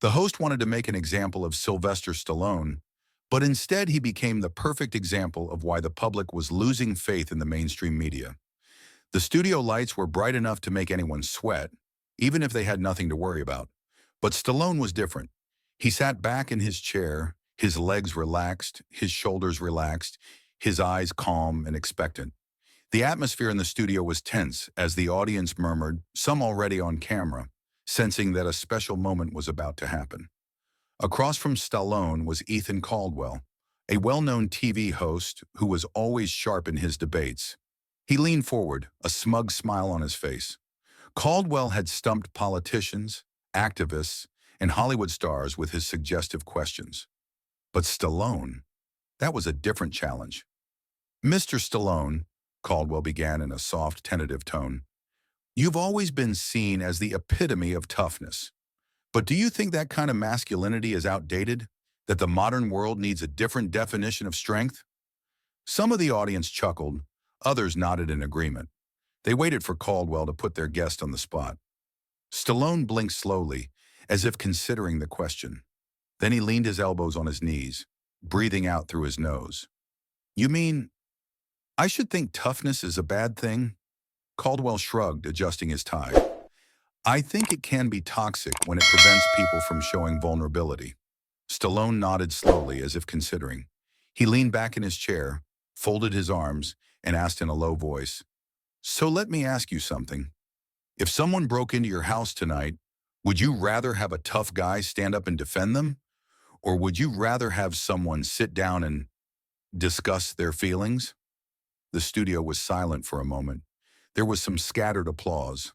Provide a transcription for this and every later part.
The host wanted to make an example of Sylvester Stallone, but instead he became the perfect example of why the public was losing faith in the mainstream media. The studio lights were bright enough to make anyone sweat, even if they had nothing to worry about. But Stallone was different. He sat back in his chair, his legs relaxed, his shoulders relaxed, his eyes calm and expectant. The atmosphere in the studio was tense as the audience murmured, some already on camera, sensing that a special moment was about to happen. Across from Stallone was Ethan Caldwell, a well-known TV host who was always sharp in his debates. He leaned forward, a smug smile on his face. Caldwell had stumped politicians, activists, and Hollywood stars with his suggestive questions. But Stallone, that was a different challenge. Mr. Stallone, Caldwell began in a soft, tentative tone, you've always been seen as the epitome of toughness. But do you think that kind of masculinity is outdated? That the modern world needs a different definition of strength? Some of the audience chuckled, others nodded in agreement. They waited for Caldwell to put their guest on the spot. Stallone blinked slowly, as if considering the question. Then he leaned his elbows on his knees, breathing out through his nose. You mean, I should think toughness is a bad thing? Caldwell shrugged, adjusting his tie. I think it can be toxic when it prevents people from showing vulnerability. Stallone nodded slowly, as if considering. He leaned back in his chair, folded his arms, and asked in a low voice, so let me ask you something. If someone broke into your house tonight, would you rather have a tough guy stand up and defend them? Or would you rather have someone sit down and discuss their feelings? The studio was silent for a moment. There was some scattered applause.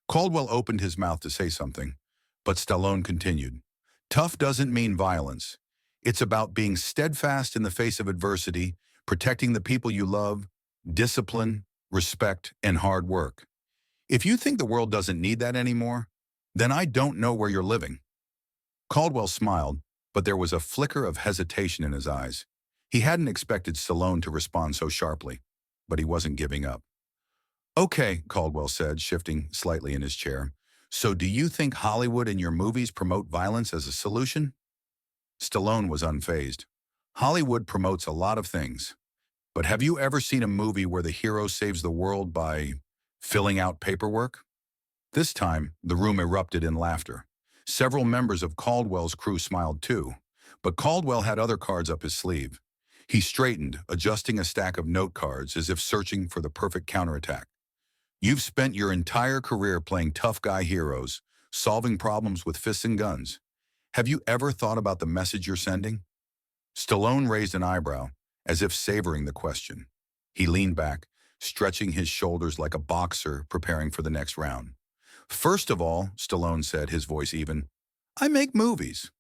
Caldwell opened his mouth to say something, but Stallone continued. Tough doesn't mean violence. It's about being steadfast in the face of adversity, protecting the people you love, discipline, respect, and hard work. If you think the world doesn't need that anymore, then I don't know where you're living. Caldwell smiled, but there was a flicker of hesitation in his eyes. He hadn't expected Stallone to respond so sharply, but he wasn't giving up. Okay, Caldwell said, shifting slightly in his chair. So do you think Hollywood and your movies promote violence as a solution? Stallone was unfazed. Hollywood promotes a lot of things. But have you ever seen a movie where the hero saves the world by filling out paperwork? This time, the room erupted in laughter. Several members of Caldwell's crew smiled too, but Caldwell had other cards up his sleeve. He straightened, adjusting a stack of note cards as if searching for the perfect counterattack. You've spent your entire career playing tough guy heroes, solving problems with fists and guns. Have you ever thought about the message you're sending? Stallone raised an eyebrow, as if savoring the question. He leaned back, stretching his shoulders like a boxer preparing for the next round. First of all, Stallone said, his voice even, I make movies.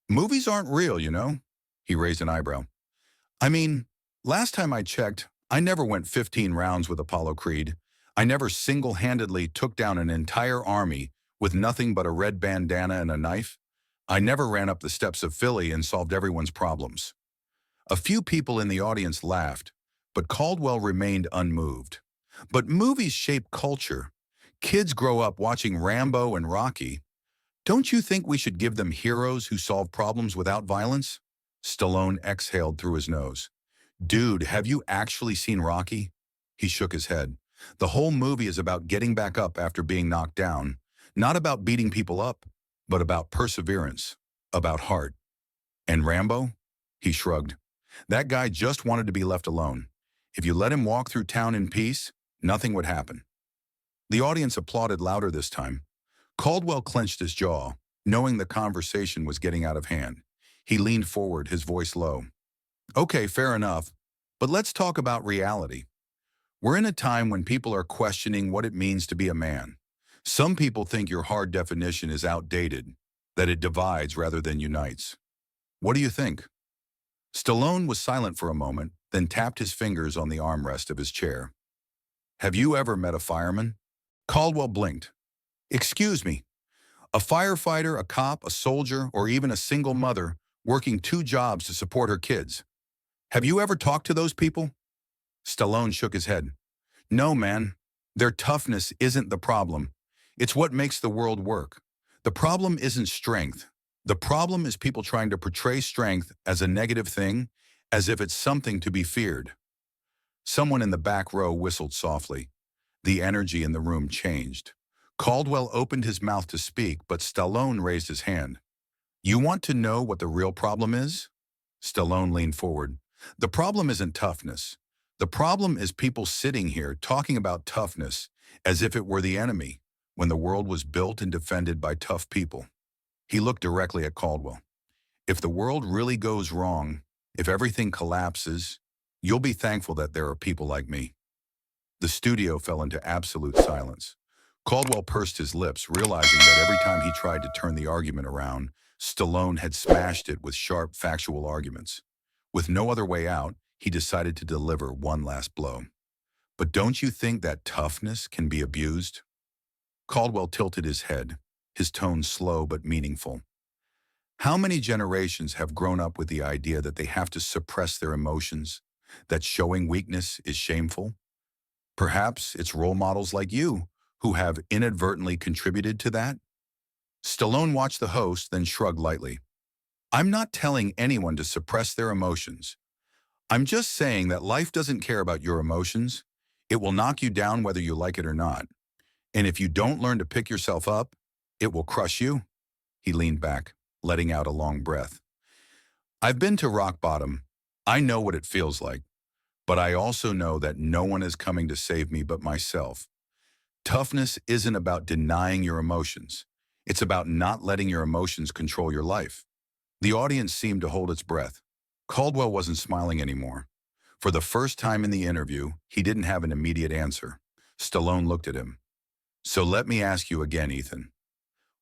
Movies aren't real, you know? He raised an eyebrow. I mean, last time I checked, I never went 15 rounds with Apollo Creed. I never single-handedly took down an entire army with nothing but a red bandana and a knife. I never ran up the steps of Philly and solved everyone's problems. A few people in the audience laughed, but Caldwell remained unmoved. But movies shape culture. Kids grow up watching Rambo and Rocky. Don't you think we should give them heroes who solve problems without violence? Stallone exhaled through his nose. Dude, have you actually seen Rocky? He shook his head. The whole movie is about getting back up after being knocked down. Not about beating people up, but about perseverance, about heart. And Rambo? He shrugged. That guy just wanted to be left alone. If you let him walk through town in peace, nothing would happen. The audience applauded louder this time. Caldwell clenched his jaw, knowing the conversation was getting out of hand. He leaned forward, his voice low. Okay, fair enough, but let's talk about reality. We're in a time when people are questioning what it means to be a man. Some people think your hard definition is outdated, that it divides rather than unites. What do you think? Stallone was silent for a moment, then tapped his fingers on the armrest of his chair. Have you ever met a fireman? Caldwell blinked. Excuse me. A firefighter, a cop, a soldier, or even a single mother working 2 jobs to support her kids. Have you ever talked to those people? Stallone shook his head. No, man. Their toughness isn't the problem. It's what makes the world work. The problem isn't strength. The problem is people trying to portray strength as a negative thing, as if it's something to be feared. Someone in the back row whistled softly. The energy in the room changed. Caldwell opened his mouth to speak, but Stallone raised his hand. You want to know what the real problem is? Stallone leaned forward. The problem isn't toughness. The problem is people sitting here talking about toughness as if it were the enemy, when the world was built and defended by tough people. He looked directly at Caldwell. If the world really goes wrong, if everything collapses, you'll be thankful that there are people like me. The studio fell into absolute silence. Caldwell pursed his lips, realizing that every time he tried to turn the argument around, Stallone had smashed it with sharp, factual arguments. With no other way out, he decided to deliver one last blow. But don't you think that toughness can be abused? Caldwell tilted his head, his tone slow but meaningful. How many generations have grown up with the idea that they have to suppress their emotions, that showing weakness is shameful? Perhaps it's role models like you who have inadvertently contributed to that? Stallone watched the host, then shrugged lightly. I'm not telling anyone to suppress their emotions. I'm just saying that life doesn't care about your emotions. It will knock you down whether you like it or not. And if you don't learn to pick yourself up, it will crush you. He leaned back, letting out a long breath. I've been to rock bottom. I know what it feels like. But I also know that no one is coming to save me but myself. Toughness isn't about denying your emotions. It's about not letting your emotions control your life. The audience seemed to hold its breath. Caldwell wasn't smiling anymore. For the first time in the interview, he didn't have an immediate answer. Stallone looked at him. So let me ask you again, Ethan.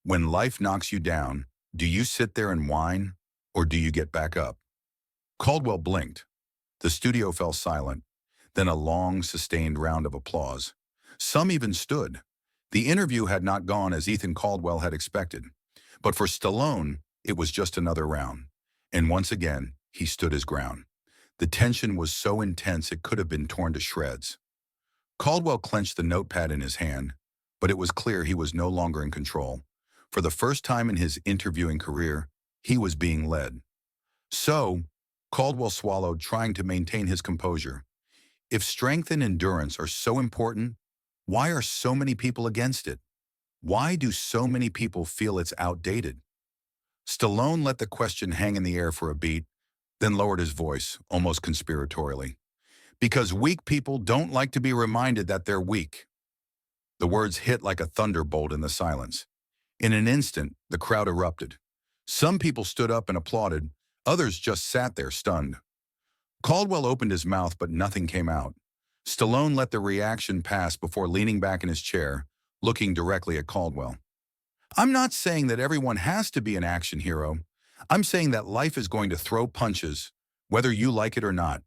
When life knocks you down, do you sit there and whine, or do you get back up? Caldwell blinked. The studio fell silent, then a long, sustained round of applause. Some even stood. The interview had not gone as Ethan Caldwell had expected. But for Stallone, it was just another round. And once again, he stood his ground. The tension was so intense it could have been torn to shreds. Caldwell clenched the notepad in his hand, but it was clear he was no longer in control. For the first time in his interviewing career, he was being led. So, Caldwell swallowed, trying to maintain his composure. If strength and endurance are so important, why are so many people against it? Why do so many people feel it's outdated? Stallone let the question hang in the air for a beat, then lowered his voice, almost conspiratorially. Because weak people don't like to be reminded that they're weak. The words hit like a thunderbolt in the silence. In an instant, the crowd erupted. Some people stood up and applauded, others just sat there stunned. Caldwell opened his mouth, but nothing came out. Stallone let the reaction pass before leaning back in his chair, looking directly at Caldwell. I'm not saying that everyone has to be an action hero. I'm saying that life is going to throw punches, whether you like it or not.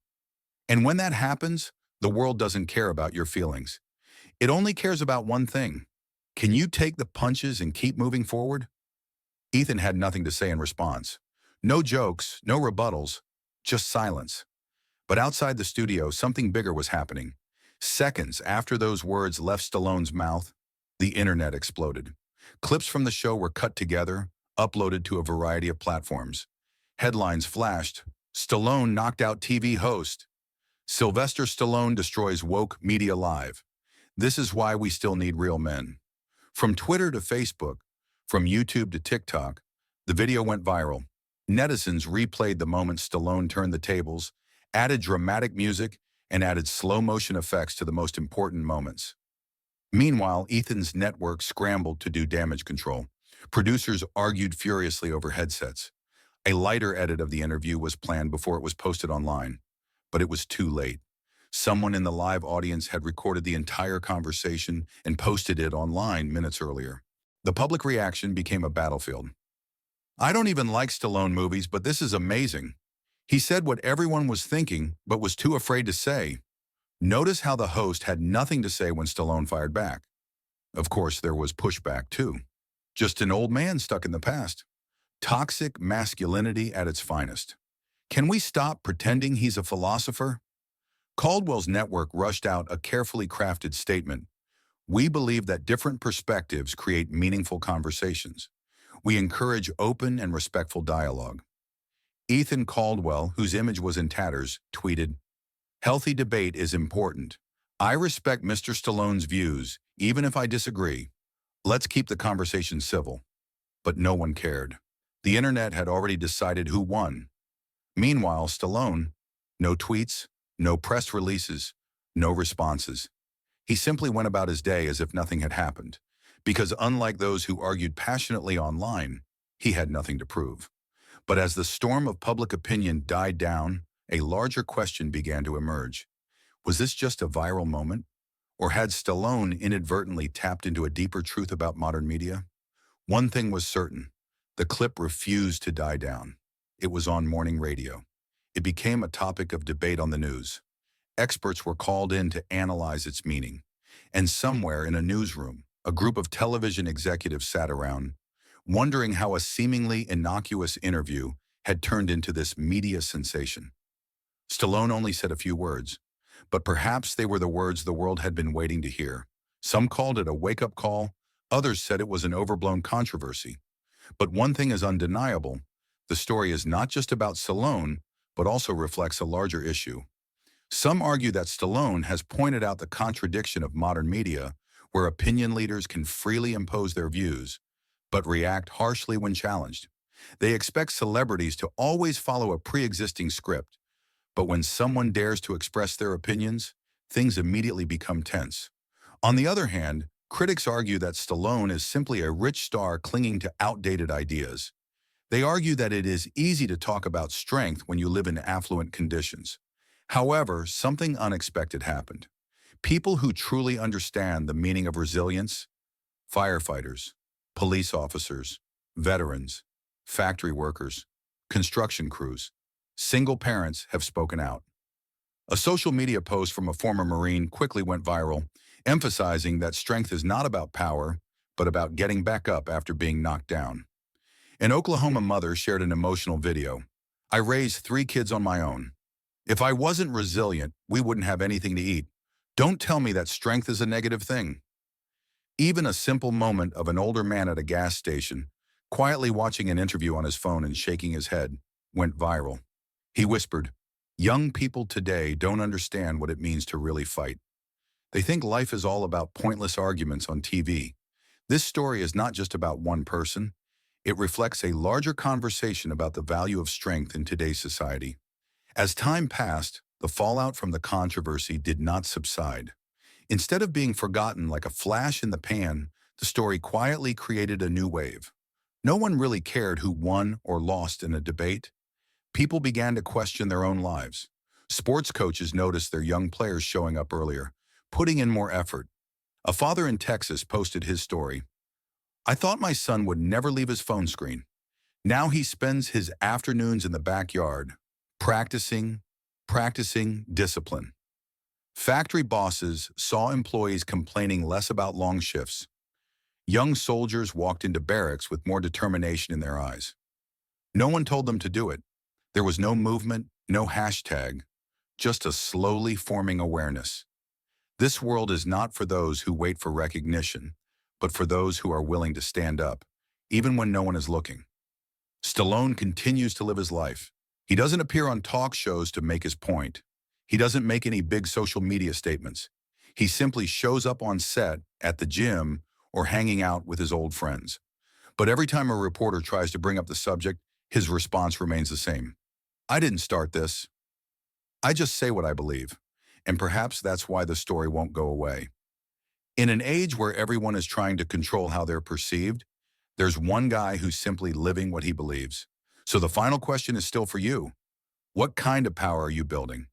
And when that happens, the world doesn't care about your feelings. It only cares about one thing. Can you take the punches and keep moving forward? Ethan had nothing to say in response. No jokes, no rebuttals, just silence. But outside the studio, something bigger was happening. Seconds after those words left Stallone's mouth, the internet exploded. Clips from the show were cut together, uploaded to a variety of platforms. Headlines flashed. Stallone knocked out TV host. Sylvester Stallone destroys woke media live. This is why we still need real men. From Twitter to Facebook, from YouTube to TikTok, the video went viral. Netizens replayed the moment Stallone turned the tables, added dramatic music, and added slow-motion effects to the most important moments. Meanwhile, Ethan's network scrambled to do damage control. Producers argued furiously over headsets. A lighter edit of the interview was planned before it was posted online, but it was too late. Someone in the live audience had recorded the entire conversation and posted it online minutes earlier. The public reaction became a battlefield. I don't even like Stallone movies, but this is amazing. He said what everyone was thinking, but was too afraid to say. Notice how the host had nothing to say when Stallone fired back. Of course, there was pushback too. Just an old man stuck in the past. Toxic masculinity at its finest. Can we stop pretending he's a philosopher? Caldwell's network rushed out a carefully crafted statement. We believe that different perspectives create meaningful conversations. We encourage open and respectful dialogue. Ethan Caldwell, whose image was in tatters, tweeted, "Healthy debate is important. I respect Mr. Stallone's views, even if I disagree. Let's keep the conversation civil." But no one cared. The internet had already decided who won. Meanwhile, Stallone, no tweets, no press releases, no responses. He simply went about his day as if nothing had happened, because unlike those who argued passionately online, he had nothing to prove. But as the storm of public opinion died down, a larger question began to emerge. Was this just a viral moment? Or had Stallone inadvertently tapped into a deeper truth about modern media? One thing was certain. The clip refused to die down. It was on morning radio. It became a topic of debate on the news. Experts were called in to analyze its meaning. And somewhere in a newsroom, a group of television executives sat around, wondering how a seemingly innocuous interview had turned into this media sensation. Stallone only said a few words, but perhaps they were the words the world had been waiting to hear. Some called it a wake-up call, others said it was an overblown controversy. But one thing is undeniable: the story is not just about Stallone, but also reflects a larger issue. Some argue that Stallone has pointed out the contradiction of modern media, where opinion leaders can freely impose their views, but react harshly when challenged. They expect celebrities to always follow a pre-existing script, but when someone dares to express their opinions, things immediately become tense. On the other hand, critics argue that Stallone is simply a rich star clinging to outdated ideas. They argue that it is easy to talk about strength when you live in affluent conditions. However, something unexpected happened. People who truly understand the meaning of resilience, firefighters, police officers, veterans, factory workers, construction crews, single parents have spoken out. A social media post from a former Marine quickly went viral, emphasizing that strength is not about power, but about getting back up after being knocked down. An Oklahoma mother shared an emotional video. "I raised 3 kids on my own. If I wasn't resilient, we wouldn't have anything to eat. Don't tell me that strength is a negative thing." Even a simple moment of an older man at a gas station, quietly watching an interview on his phone and shaking his head, went viral. He whispered, "Young people today don't understand what it means to really fight. They think life is all about pointless arguments on TV." This story is not just about one person. It reflects a larger conversation about the value of strength in today's society. As time passed, the fallout from the controversy did not subside. Instead of being forgotten like a flash in the pan, the story quietly created a new wave. No one really cared who won or lost in a debate. People began to question their own lives. Sports coaches noticed their young players showing up earlier, putting in more effort. A father in Texas posted his story. "I thought my son would never leave his phone screen. Now he spends his afternoons in the backyard, practicing discipline." Factory bosses saw employees complaining less about long shifts. Young soldiers walked into barracks with more determination in their eyes. No one told them to do it. There was no movement, no hashtag, just a slowly forming awareness. This world is not for those who wait for recognition, but for those who are willing to stand up, even when no one is looking. Stallone continues to live his life. He doesn't appear on talk shows to make his point. He doesn't make any big social media statements. He simply shows up on set, at the gym, or hanging out with his old friends. But every time a reporter tries to bring up the subject, his response remains the same. "I didn't start this. I just say what I believe." And perhaps that's why the story won't go away. In an age where everyone is trying to control how they're perceived, there's one guy who's simply living what he believes. So the final question is still for you. What kind of power are you building?